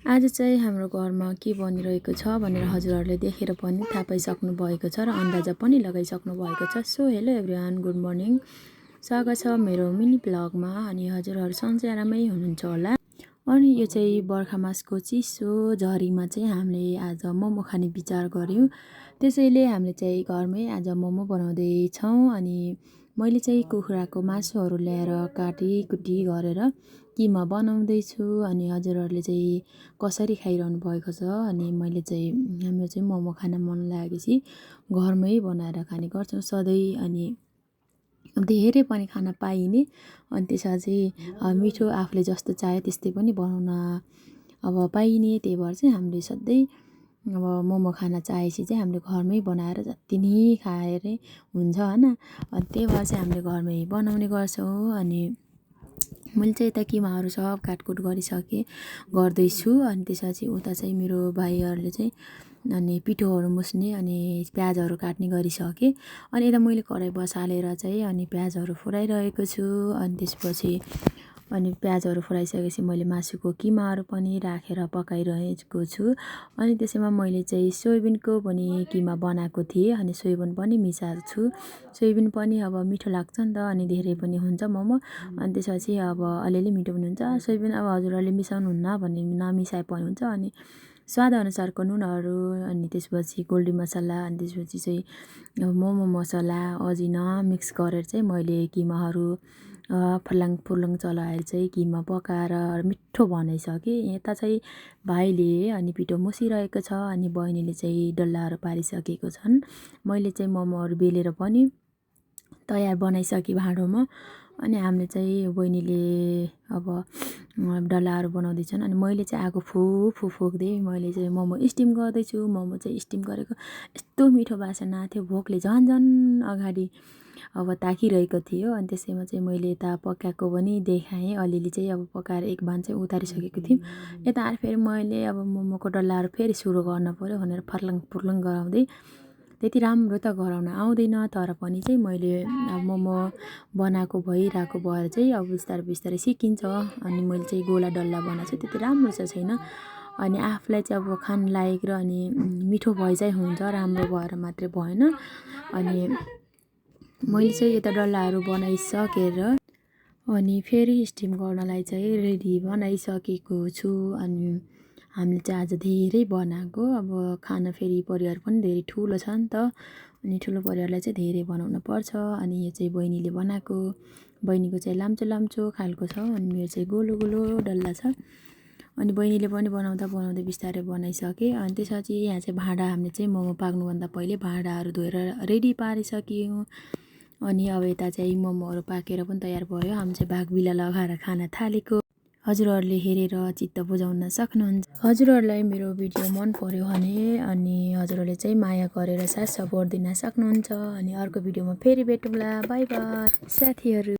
आज चाहिँ हाम्रो घरमा के बनिरहेको छ भनेर हजुरहरूले देखेर पनि थाहा पाइसक्नु भएको छ र अन्दाजा पनि लगाइसक्नु भएको छ। So hello everyone, good morning, स्वागत छ मेरो मिनी ब्लगमा। अनि हजुरहरू सन्चै आरामै हुनुहुन्छ होला। अनि यो चाहिँ बर्खा मासको चिसो झरीमा चाहिँ हामीले आज मोमो खाने विचार गऱ्यौँ। त्यसैले हामीले चाहिँ घरमै आज मोमो बनाउँदैछौँ। अनि मैले चाहिँ कुखुराको मासुहरू ल्याएर काटीकुटी गरेर किमा बनाउँदैछु। अनि हजुरहरूले चाहिँ कसरी खाइरहनु भएको छ। अनि मैले चाहिँ हाम्रो चाहिँ मोमो खान मन लागेपछि घरमै बनाएर खाने गर्छौँ सधैँ। अनि धेरै पनि खान पाइने, अनि त्यसमा चाहिँ मिठो आफूले जस्तो चाह्यो त्यस्तै पनि बनाउन अब पाइने। त्यही भएर चाहिँ हामीले सधैँ अब मोमो खान चाहेपछि चाहिँ हामीले घरमै बनाएर जति नै खाएरै हुन्छ होइन। अनि त्यही भएर चाहिँ हामीले घरमै बनाउने गर्छौँ। अनि मैले चाहिँ यता किमाहरू सब काटकुट गर्दैछु। अनि त्यसपछि उता चाहिँ मेरो भाइहरूले चाहिँ अनि पिठोहरू मुस्ने अनि प्याजहरू काट्ने गरिसकेँ। अनि यता मैले कराई बसालेर चाहिँ अनि प्याजहरू फुराइरहेको छु। अनि त्यसपछि अनि प्याजहरू फुराइसकेपछि मैले मासुको किमाहरू पनि राखेर पकाइरहेको छु। अनि त्यसैमा मैले चाहिँ सोयाबिनको पनि किमा बनाएको थिएँ। अनि सोयाबिन पनि मिसाएको छु। सोयाबिन पनि अब मिठो लाग्छ नि त, अनि धेरै पनि हुन्छ मोमो। अनि त्यसपछि अब अलिअलि मिठो पनि हुन्छ। सोयाबिन अब हजुरहरूले मिसाउनुहुन्न भने नमिसाए पनि हुन्छ। अनि स्वादअनुसारको नुनहरू, अनि त्यसपछि गोल्डी मसला, अनि त्यसपछि चाहिँ मोमो मसला अजिना मिक्स गरेर चाहिँ मैले किमाहरू फर्लाङ फुर्लुङ चलाएर चाहिँ किमा पकाएर मिठो बनाइसकेँ। यता चाहिँ भाइले अनि पिठो मुसिरहेको छ, अनि बहिनीले चाहिँ डल्लाहरू पारिसकेको छन्। मैले चाहिँ मोमोहरू बेलेर पनि तयार बनाइसकेँ भाँडोमा। अनि हामीले चाहिँ बहिनीले अब डल्लाहरू बनाउँदैछन्। अनि मैले चाहिँ आगो फु फुक्दै मैले चाहिँ मोमो स्टिम गर्दैछु। मोमो चाहिँ स्टिम गरेको यस्तो मिठो बासना आएको थियो, भोकले झन् अगाडि अब ताकिरहेको थियो। अनि त्यसैमा चाहिँ मैले यता पकाएको पनि देखाएँ। अलिअलि चाहिँ अब पकाएर एक भान चाहिँ उतारिसकेको थियौँ। यता आएर फेरि मैले अब मोमोको डल्लाहरू फेरि सुरु गर्न पऱ्यो भनेर फर्लङ फुर्लुङ गराउँदै, त्यति राम्रो त गराउन आउँदैन, तर पनि चाहिँ मैले अब मोमो बनाएको भइरहेको भएर चाहिँ अब बिस्तारै बिस्तारै सिकिन्छ। अनि मैले चाहिँ गोला डल्ला बनाएको छु, त्यति राम्रो चाहिँ छैन। अनि आफूलाई चाहिँ अब खान लायक र अनि मिठो भए चाहिँ हुन्छ, राम्रो भएर मात्रै भएन। अनि मैले चाहिँ यता डल्लाहरू बनाइसकेर अनि फेरि स्टिम गर्नलाई चाहिँ रेडी बनाइसकेको छु। अनि हामीले चाहिँ आज धेरै बनाएको, अब खाना फेरि परिवार पनि धेरै ठुलो छ नि त। अनि ठुलो परिवारलाई चाहिँ धेरै बनाउनु पर्छ। अनि यो चाहिँ बहिनीले बनाएको, बहिनीको चाहिँ लाम्चो लाम्चो खालको छ, अनि मेरो चाहिँ गोलो गोलो डल्ला छ। अनि बहिनीले पनि बनाउँदा बनाउँदै बिस्तारै बनाइसकेँ। अनि त्यसपछि यहाँ चाहिँ भाँडा हामीले चाहिँ मोमो पाक्नुभन्दा पहिले भाँडाहरू धोएर रेडी पारिसक्यौँ। अनि अब यता चाहिँ मोमोहरू पाकेर पनि तयार भयो। हामी चाहिँ भागबिला लगाएर खान थालेको। हजुरहरूले हेरेर चित्त बुझाउन सक्नुहुन्छ। हजुरहरूलाई मेरो भिडियो मन पर्यो भने अनि हजुरहरूले चाहिँ माया गरेर साथ सपोर्ट दिन सक्नुहुन्छ। अनि अर्को भिडियोमा फेरि भेटौँला। बाई बाई साथीहरू।